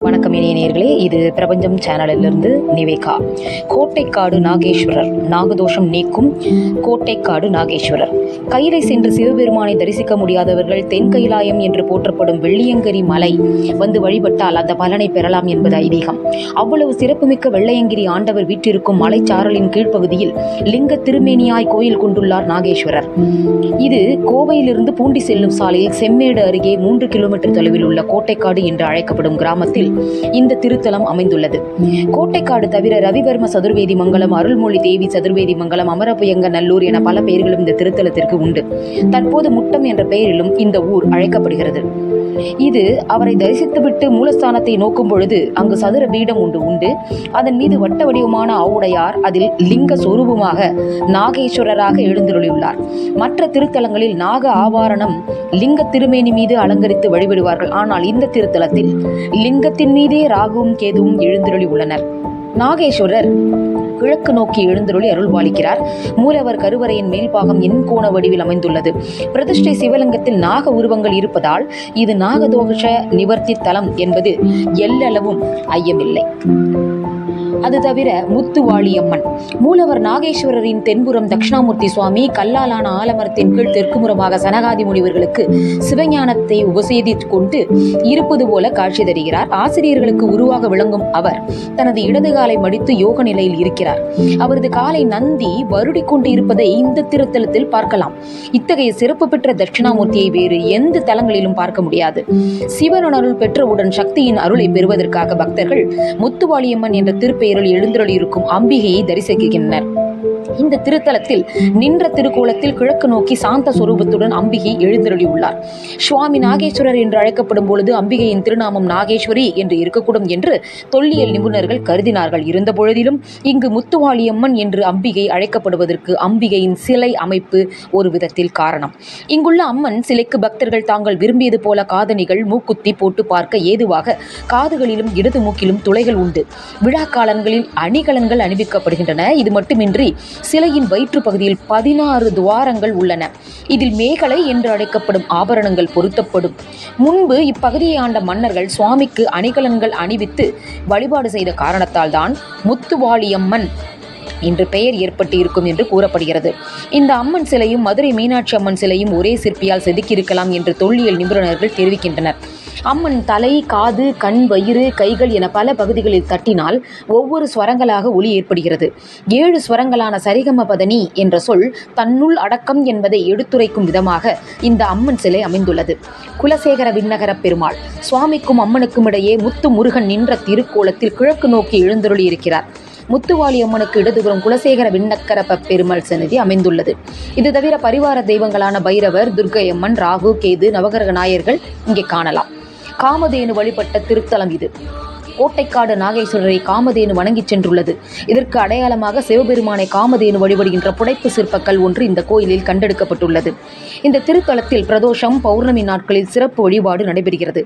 வணக்கம் இணையர்களே, இது பிரபஞ்சம் சேனலிலிருந்து நிவேகா. கோட்டைக்காடு நாகேஸ்வரர், நாகதோஷம் நீக்கும் கோட்டைக்காடு நாகேஸ்வரர். கையிலை சென்று சிவபெருமானை தரிசிக்க முடியாதவர்கள் தென் கைலாயம் என்று போற்றப்படும் வெள்ளியங்கிரி மலை வந்து வழிபட்டால் அந்த பலனை பெறலாம் என்பது ஐதீகம். அவ்வளவு சிறப்புமிக்க வெள்ளையங்கிரி ஆண்டவர் வீற்றிருக்கும் மலைச்சாரலின் கீழ்ப்பகுதியில் லிங்க திருமேனியாய் கோயில் கொண்டுள்ளார் நாகேஸ்வரர். இது கோவையிலிருந்து பூண்டி செல்லும் சாலையில் செம்மேடு அருகே 3 கிலோமீட்டர் தொலைவில் உள்ள கோட்டைக்காடு என்று அழைக்கப்படும் கிராமத்தில் இந்த திருத்தலம் அமைந்துள்ளது. கோட்டைக்காடு தவிர ரவிவர்ம சதுர்வேதி மங்கலம், அருள்மொழி தேவி சதுர்வேதி மங்கலம், அமரபுயங்க நல்லூர் என பல பெயர்களும் இந்த திருத்தலத்திற்கு உண்டு. தற்போது முட்டம் என்ற பெயரிலும் இந்த ஊர் அழைக்கப்படுகிறது. இது அவரை தரிசித்துவிட்டு மூலஸ்தானத்தை நோக்கும் பொழுது அங்கு சதுர பீடம் உண்டு. அதன் மீது வட்ட வடிவமான ஆவுடையார் அதில் லிங்க சொரூபமாக நாகேஸ்வரராக எழுந்தருளியுள்ளார். மற்ற திருத்தலங்களில் நாக ஆவாரணம் லிங்க திருமேனி மீது அலங்கரித்து வழிபடுவார்கள். ஆனால் இந்த திருத்தலத்தில் லிங்கத்தின் மீதே ராகுவும் கேதுவும் எழுந்தருளி உள்ளனர். நாகேஸ்வரர் கிழக்கு நோக்கி எழுந்தருளி அருள்பாலிக்கிறார். மூலவர் கருவறையின் மேல்பாகம் எண்கோண வடிவில் அமைந்துள்ளது. பிரதிஷ்டை சிவலிங்கத்தில் நாக உருவங்கள் இருப்பதால் இது நாகதோஷ நிவர்த்தி தலம் என்பது எல்லளவும் ஐயமில்லை. அது தவிர முத்துவாளியம்மன், மூலவர் நாகேஸ்வரரின் தென்புறம் தட்சிணாமூர்த்தி சுவாமி கல்லாலான ஆலமரத்தின் கீழ் தெற்குமுறமாக சனகாதி முனிவர்களுக்கு சிவஞானத்தை உபசேதித்து கொண்டு இருப்பது போல காட்சி தருகிறார். ஆசிரியர்களுக்கு உருவாக விளங்கும் அவர் தனது இடது காலை மடித்து யோக நிலையில் இருக்கிறார். அவரது காலை நந்தி வருடி கொண்டு இருப்பதை இந்த திருத்தலத்தில் பார்க்கலாம். இத்தகைய சிறப்பு பெற்ற தட்சிணாமூர்த்தியை வேறு எந்த தலங்களிலும் பார்க்க முடியாது. சிவன் அருள் பெற்றவுடன் சக்தியின் அருளை பெறுவதற்காக பக்தர்கள் முத்துவாளியம்மன் என்ற திருப்பெயரில் எழுந்தருளி இருக்கும் அம்பிகையை தரிசிக்கின்றனர். இந்த திருத்தலத்தில் நின்ற திருக்கோலத்தில் கிழக்கு நோக்கி சாந்த சொரூபத்துடன் அம்பிகை எழுந்தருளி உள்ளார். சுவாமி நாகேஸ்வரர் என்று அழைக்கப்படும் பொழுது அம்பிகையின் திருநாமம் நாகேஸ்வரி என்று இருக்கக்கூடும் என்று தொல்லியல் நிபுணர்கள் கருதினார்கள். இருந்த பொழுதிலும் இங்கு முத்துவாளியம்மன் என்று அம்பிகை அழைக்கப்படுவதற்கு அம்பிகையின் சிலை அமைப்பு ஒரு விதத்தில் காரணம். இங்குள்ள அம்மன் சிலைக்கு பக்தர்கள் தாங்கள் விரும்பியது போல காதணிகள், மூக்குத்தி போட்டு பார்க்க ஏதுவாக காதுகளிலும் இடது மூக்கிலும் துளைகள் உண்டு. விழா காலங்களில் அணிகலன்கள் அணிவிக்கப்படுகின்றன. இது மட்டுமின்றி சிலையின் வயிற்று பகுதியில் 16 துவாரங்கள் உள்ளன. இதில் மேகலை என்று அழைக்கப்படும் ஆபரணங்கள் பொருத்தப்படும். முன்பு இப்பகுதியை ஆண்ட மன்னர்கள் சுவாமிக்கு அணிகலன்கள் அணிவித்து வழிபாடு செய்த காரணத்தால் தான் முத்துவாளியம்மன் என்று பெயர் ஏற்பட்டு இருக்கும் என்று கூறப்படுகிறது. இந்த அம்மன் சிலையும் மதுரை மீனாட்சி அம்மன் சிலையும் ஒரே சிற்பியால் செதுக்கியிருக்கலாம் என்று தொல்லியல் நிபுணர்கள் தெரிவிக்கின்றனர். அம்மன் தலை, காது, கண், வயிறு, கைகள் என பல பகுதிகளில் தட்டினால் ஒவ்வொரு ஸ்வரங்களாக ஒலி ஏற்படுகிறது. 7 ஸ்வரங்களான சரிகம பதனி என்ற சொல் தன்னுள் அடக்கம் என்பதை எடுத்துரைக்கும் விதமாக இந்த அம்மன் சிலை அமைந்துள்ளது. குலசேகர விண்ணகர பெருமாள் சுவாமிக்கும் அம்மனுக்கும் இடையே முத்து முருகன் நின்ற திருக்கோலத்தில் கிழக்கு நோக்கி எழுந்தருளி இருக்கிறார். முத்துவாளி அம்மனுக்கு இடதுபுறம் குலசேகர விண்ணக்கர பெருமாள் சன்னதி அமைந்துள்ளது. இது தவிர பரிவார தெய்வங்களான பைரவர், துர்க்கையம்மன், ராகு, கேது, நவகிரக நாயர்கள் இங்கே காணலாம். காமதேனு வழிபட்ட திருத்தலம் இது. கோட்டைக்காடு நாகேஸ்வரரை காமதேனு வணங்கி சென்றுள்ளது. இதற்கு அடையாளமாக சிவபெருமானை காமதேனு வழிபடுகின்ற புடைப்பு சிற்பக்கல் ஒன்று இந்த கோயிலில் கண்டெடுக்கப்பட்டுள்ளது. இந்த திருத்தலத்தில் பிரதோஷம், பௌர்ணமி நாட்களில் சிறப்பு வழிபாடு நடைபெறுகிறது.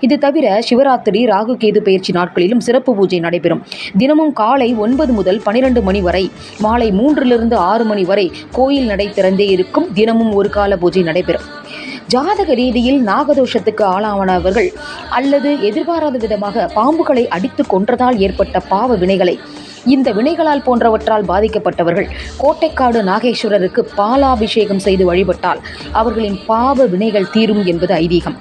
இது தவிர சிவராத்திரி, ராகு கேது பயிற்சி நாட்களிலும் சிறப்பு பூஜை நடைபெறும். தினமும் காலை 9 முதல் 12 மணி வரை, மாலை 3 - 6 மணி வரை கோயில் நடை திறந்தே இருக்கும். தினமும் ஒரு கால பூஜை நடைபெறும். ஜாதக ரீதியில் நாகதோஷத்துக்கு ஆளானவர்கள் அல்லது எதிர்பாராத விதமாக பாம்புகளை அடித்து கொன்றதால் ஏற்பட்ட பாவ வினைகளை, இந்த வினைகளால் போன்றவற்றால் பாதிக்கப்பட்டவர்கள் கோட்டைக்காடு நாகேஸ்வரருக்கு பாலாபிஷேகம் செய்து வழிபட்டால் அவர்களின் பாவ வினைகள் தீரும் என்பது ஐதீகம்.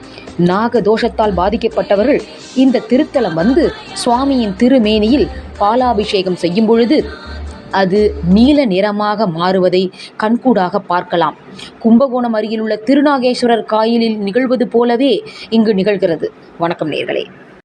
நாகதோஷத்தால் பாதிக்கப்பட்டவர்கள் இந்த திருத்தலம் வந்து சுவாமியின் திருமேனியில் பாலாபிஷேகம் செய்யும் பொழுது அது நீல நிறமாக மாறுவதை கண்கூடாக பார்க்கலாம். கும்பகோணம் அருகில் உள்ள திருநாகேஸ்வரர் கோயிலில் நிகழ்வது போலவே இங்கு நிகழ்கிறது. வணக்கம் நேயர்களே.